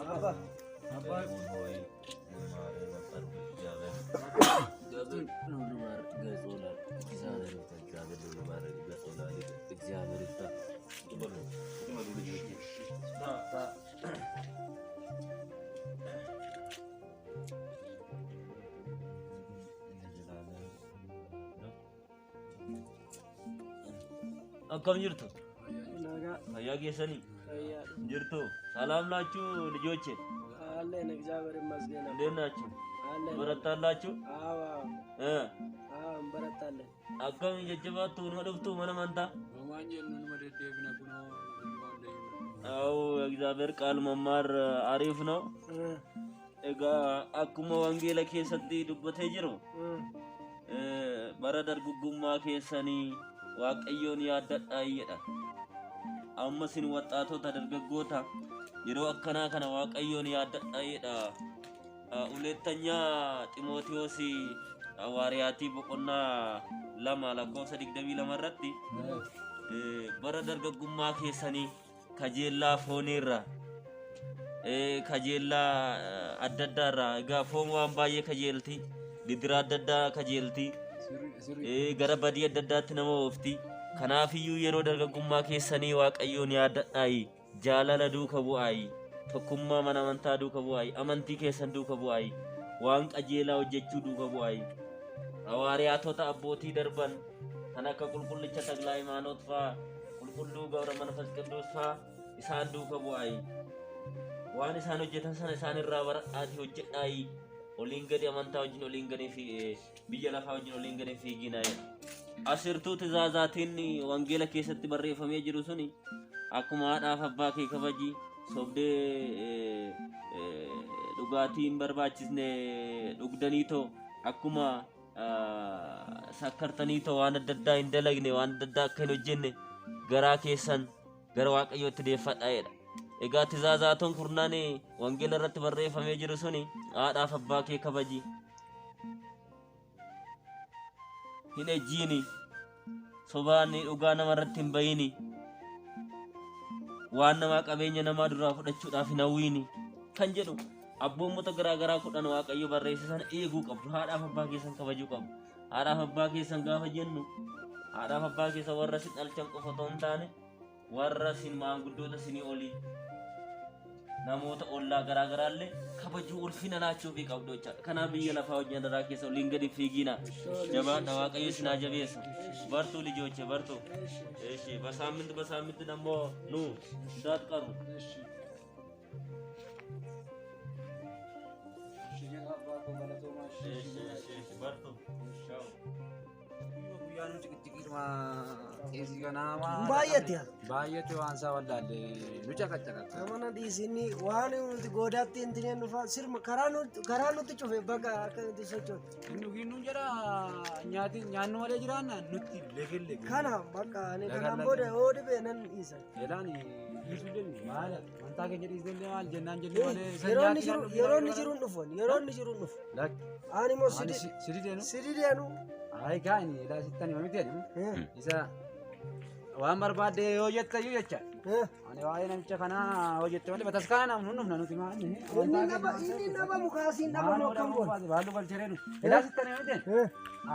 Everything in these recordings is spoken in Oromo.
Apa? Apa? Akkam jirtu? Fayyaa keessanii? Jirtu? Salaam naችሁ ልጆቼ? አለን እግዚአብሔር ይመስገን። እንዴት ናችሁ? አለን። በረታላችሁ? አዎ እንበረታለን። akkam jajjabaattu nu dhuftu mana amantaa? አዎ እግዚአብሔር ቃል መማር አሪፍ ነው። egaa akkuma wangeela keessatti dubbatee jiru bara dargaggummaa keessanii waaqayyoon yaaddadhaa jedha. amma sin waxaatota dargaggoota yeroo akkanaa kana waaqayyoon yaaddadhaa jedha. ሁለተኛ ጢሞቴዎስ ሐዋርያቲ boqonnaa 2 lakkoofsa 22 irratti bara dargaggummaa keessanii kajeellaa fooniirra kajeellaa adda addaarraa egaa foon waan baay'ee kajeelti, didira adda addaa kajeelti, gara badii adda addaatti nama oofti. kanaafiyyuu yeroo dargaggummaa keessanii waaqayyoon yaaddadhaa, jaalala duuka bu'aa, tokkummaa mana amantaa duuka bu'aa, amantii keessan duuka bu'aa, waan qajeelaa hojjechuu duuka bu'aa. ሐዋርያቶታ አቦtii darban kan akka qulqullicha Taklaa Hayimaanoot fa'aa, qulqulluu Gabra Manfas Qidduus fa'aa isaan duuka bu'aa. waan isaan hojjetan sana isaan irraa baradhaatii hojjedhaa. oliin gadi amantaa wajjin oliin gadi fi biyya lafaa wajjin oliin gadi fiiginaa. asirtuu tizaazaatiin wangeela keessatti barreeffamee jiru suni akkuma haadhaaf abbaa kee kabaji, sobdee dhugaatii hin barbaachisne dhugdaniitoo akkuma sakkartaniitoo waan adda addaa hin dalagne, waan adda addaa akka hin hojjenne garaa keessan gara waaqayyootti deeffadhaa jedha. egaa tizaazaatoon kurnaan wangeela irratti barreeffamee jiru suni haadhaaf abbaa kee kabaji, hin ejjiini, sobaan dhugaa nama irratti hin bayini, waan namaa qabeenya namaa duraa fudhachuudhaaf hin hawwiini kan jedhu abboommota garaa garaa kudhan waaqayyo barreesse sana eeguu qabdu. haadhaaf abbaa keessan kabajuu qabdu. haadhaaf abbaa keessan gaafa jennu haadhaaf abbaa keessan warra sin dhalchan qofa otoo hin taane warra sin maanguddoota sinii olii namoota ollaa garaa garaallee kabajuu ulfina laachuu fi qabdu jechaadha. Kanaaf biyya lafaa hojii daraa keessa waliin gadi fiigina. Jabaadha waaqayyo sinaa jabeessu. Bartuu lijoche bartuu. Eeshi basaaminti ደግሞ ኑ እንዳትቀሩ. bartuu. Baay'eetti waan isaa wallaalle nu caqacaqata. Amana dhiisini waan nuti goodaatti intineen dhufa sirma karaa nuti cufe bakka akka nuti sochoonu. Inni jedha nyaannu malee jiraanna nutti leegelle. Kana bakka ani kanaan booda yoo dhibe nan dhiisa. Elaan dhiisuu jennu maal wantaa keenya dhiisnee maal jennaan jennee malee. Yeroo inni jiruun dhufu. Ani immoo sidi deenu. Ayi gaani ilaa sittani mamiti jedhamu. Isa waan barbaadde yoo jettayyuu jecha. Ani waa'ee namicha kanaa yoo jette malee bataskaana namni humna nuti maal. Inni nama mukaasiin nama kan boonu. Baallu balchereenu. Ilaa sittani mamiti.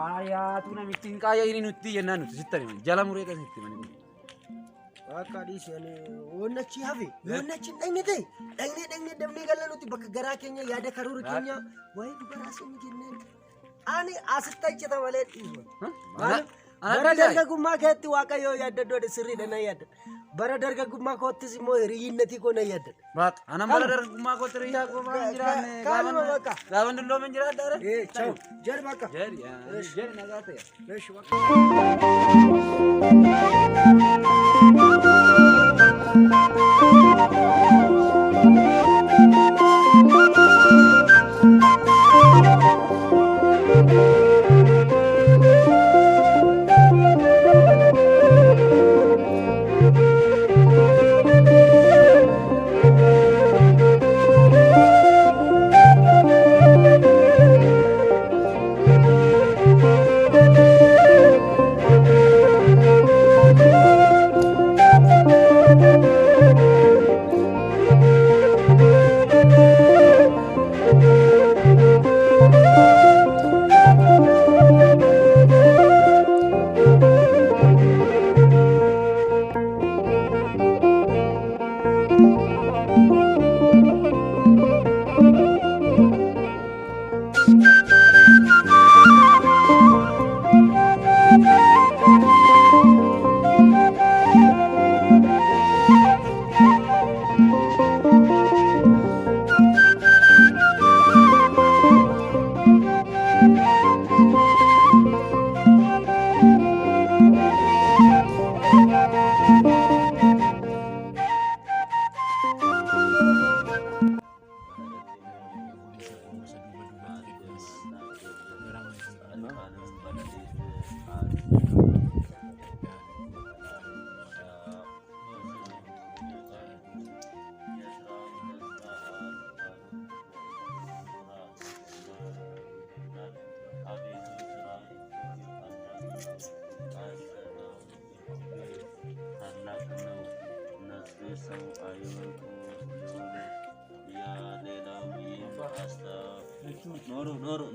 Ayaatu namitti hin qaayya inni nutti jennaan nuti sittani jala muree qasitti mani. Akka dhiisani wannachi hafe wannachi dhagni ta'e dhagni dabnee galla nuti bakka garaa keenya yaada karoora keenya waa'ee dubaraa seenni jenneen. Ani asitti ajjata malee dhiisu. Bara dargaggummaa keetti waaqayyo yaaddaddoodha sirriidha na yaadda. Bara dargaggummaa koottis immoo hiriyyinnatii koo na yaadda. Baat anam bara dargaggummaa kootti hiriyaa koo maan jiraanne gaaban dulloomeen jiraadha. Ciao jedhi bakka. Jedhi nagaa ta'e.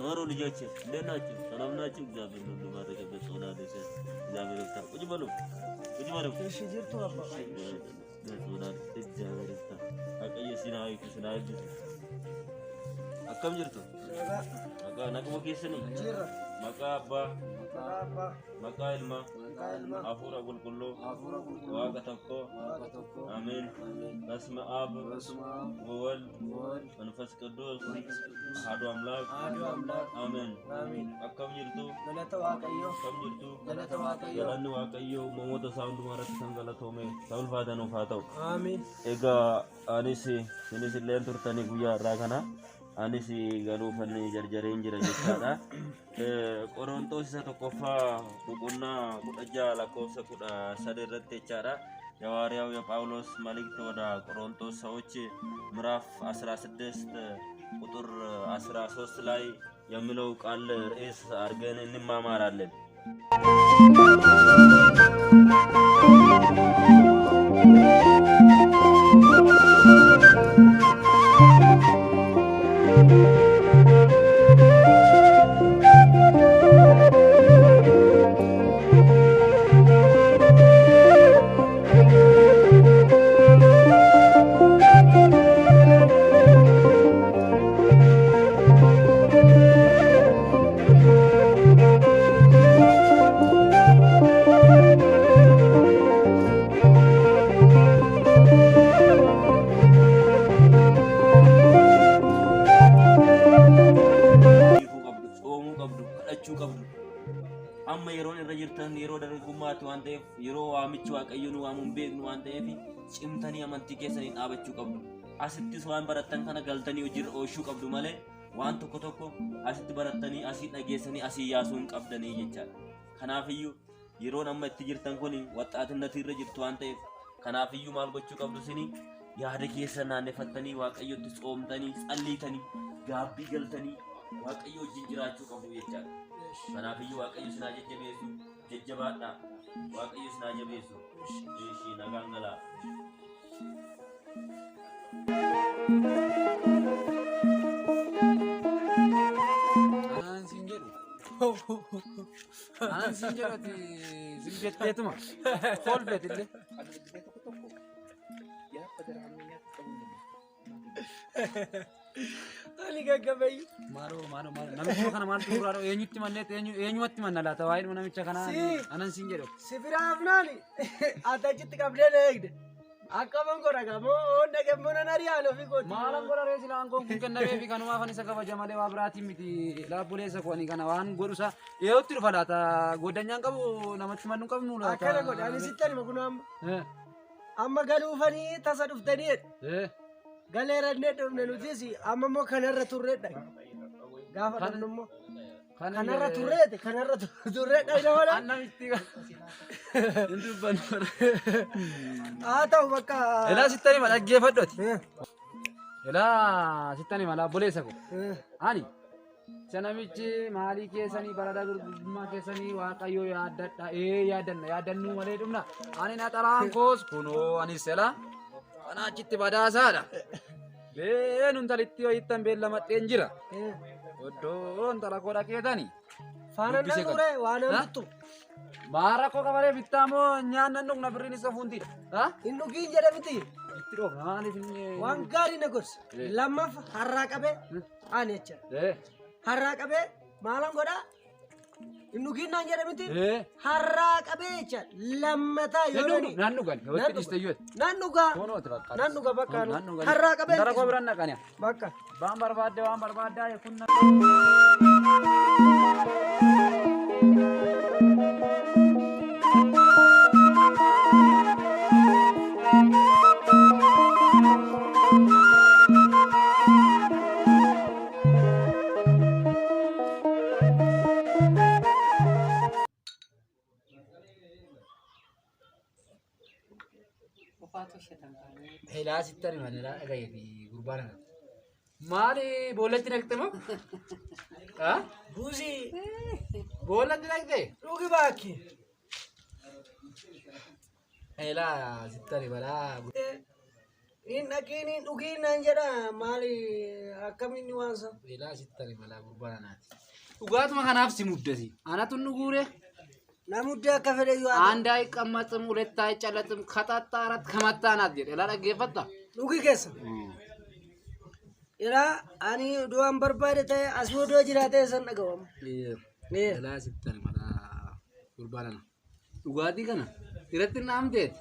ኖሮ ልጆች እንዴት ናችሁ? ሰላም ናችሁ? እግዚአብሔር ሁሉ ባረከበት ጾና ደሰ እግዚአብሔር ይፍታ። ቁጭ በሉ። እሺ ጅርቱ አባ ጾና እግዚአብሔር ይፍታ። አቀየ ሲናይ akkam jirtu? Maqaa naquma keessani? Maqaa abbaa, maqaa ilmaa, hafuura qulqulluu, waaqa tokko, አሜን። በስመ አብ ወወልድ መንፈስ ቅዱስ አሐዱ አምላክ አሜን። akkam jirtu? akkam jirtu? galanni waaqayyo uumamoota isaa hundumaarratti kan galatoome ta'uu ulfaatanuuf haa ta'u. Egaa anis isinis illee turtanii guyyaa irraa kana anis galuufanni jarjareen jira jechaadha. Qorontoos isa tokkoffaa boqonnaa 16 lakkoofsa 13 irratti jechaadha. የሐዋርያው የጳውሎስ መልእክት ወደ ቆሮንቶስ ሰዎች ምዕራፍ 16 ቁጥር 13 ላይ የሚለው ቃል ርዕስ አድርገን እንማማራለን። qabdu kadhachuu qabdu. Amma yeroon irra jirtan yeroo dargagummaatti waan ta'eef yeroo waamichi waaqayyoon waamuun beeknu waan ta'eef cimtanii amantii keessanii dhaabachuu qabdu. Asittis waan barattan kana galtanii hojiirra oolchuu qabdu malee waan tokko tokko asitti barattanii asii dhageessanii asii yaasuu hin qabdanii jechaadha. Kanaafiyyuu yeroon amma itti jirtan kun waxxaatinati irra jirtu waan ta'eef kanaafiyyuu maal gochuu qabdu isin yaada keessa naannefattanii waaqayyotti tsoomtanii tsalliitanii gaabbii galtanii waaqayyo wajjin jiraachuu qabdu jechaadha. Kanaafiyyuu waaqayyo isin haa jajjabeessu jajjabaadhaa waaqayyo isin haa jabeessu ishii nagaan galaa. Anan siin jedhati ziljetteetuma fool beetillee. Ani gaggabayyu. Maaloo namicha kana maaltu duraadha eenyutti manneet eenyumatti manna laata waa'ee namicha kanaa anan siin jedhu. Si biraaf naani atachitti qabdee eegde. Akkaman godha gamoo nagammoo nan ari'aan ofii gootu. Maalan godha reesi laan kun kennamee fi kanumaaf ani isa kabaja malee waa biraatiin miti laabbuleessa kuwanii kana waan godhusa eeyotti dhufa laata goddanyaan qabu namatti mannu qabnu laata. Akkana godha ani sittani ma kunoo amma galuufanii tasa dhuftanii galeerannee dhufne nutis amma immoo kanarra turreedha. Gaafa dhufnu immoo kanarra turreete kanarra turreedha ina wala. Annamitti hin dubbannu. Haa ta'u bakka. Elaa sittani ma dhaggeeffadhooti. Elaa sittani ma laabboleessa ko. Ani sanamichi maalii keessanii barada gurgurummaa keessanii waaqayyoo yaaddadha yaadannu malee dhumna. Ani naxalaan koos kunoo anis elaa kana achitti badaasaadha. Beenuun talitti yoo hittan beellamadheen jira. Oddoon tala koo dhaqeetani. Faana naqure waan hamtu. Baara koo qabaree bittaa moo nyaannan dhugna birriin isa fuunti. Hin dhugiin jedhamiti. Itti dhoofna maaliif inni. Waan gaarii na gorsa. Lammaffaa harraa qabee ani jecha. Harraa qabee maalan godhaa? Hin dhugiin naan jedhamiti. Harraa qabee jecha lammataa yoo dhugni. Naan dhugan. Hawwatti dhiisteeyyooti. Naan dhugaa. Naan dhuga bakka harraa qabee. Dara koo biraan naqaniya. Bakka. Waan barbaaddaa kunna. Elaa sittani manelaa dhagayeeti gurbaan irratti. Maali boollatti naqxe moo? Buusii. Boollatti naqxe? Dhugi baakki. Elaa sittani balaa. Hin dhaqiin hin dhugiin naan jedha maali akkamiin waan san. Elaa sittani balaa gurbaan anaati. Dhugaatuma kanaaf si muddasi. Anatu nu guure. Namuddee akka fedhe yoo አንድ አይቀመጥም ሁለት አይጨለጥም ከጠጣ አራት ከመታ ናት ጀደ ላደገፈታ dhugi keessa. Ira ani du'aan barbaade ta'e asii odoo jiraatee san dhagawamu. Elaa sittani malaa gurbaadhana. Dhugaatii kana irratti naamteeti.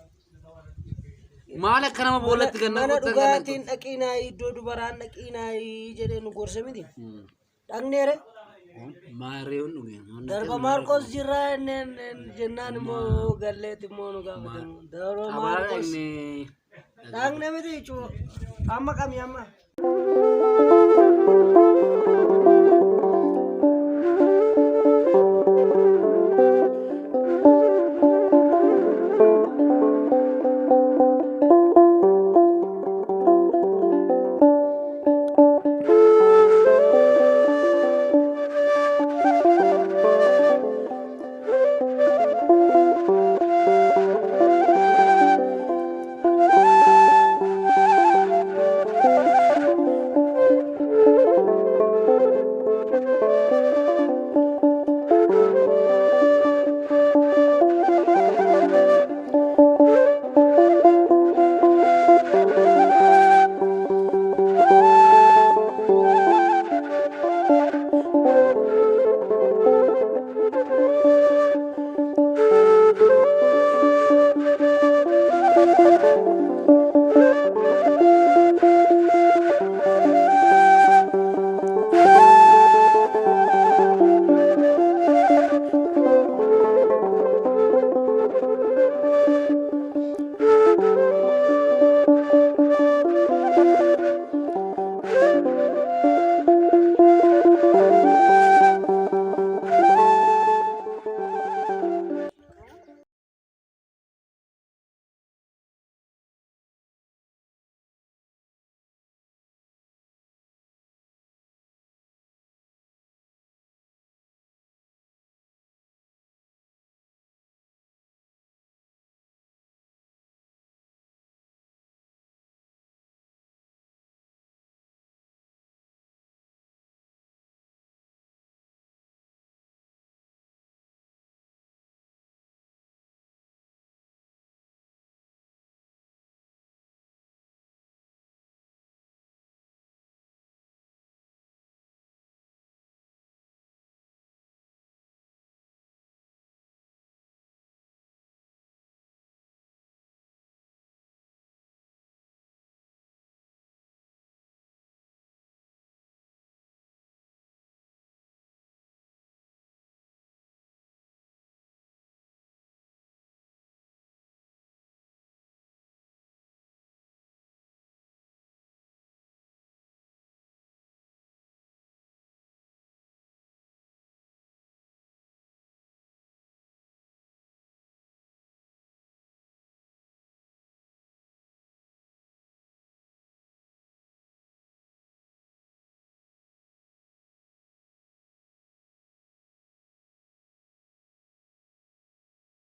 Maal akka nama boollatti ganna mana dhugaatiin dhaqiinaayi iddoo dubaraan dhaqiinaayi jedhee nu gorse miti. Dhaqneere. Maariyoon dhuge. Darba Maarqos jirraa jennaan immoo galleetti immoo nu gaafatamu. Darba Maarqos. Dhaqne miti jechuudha. Amma qami amma.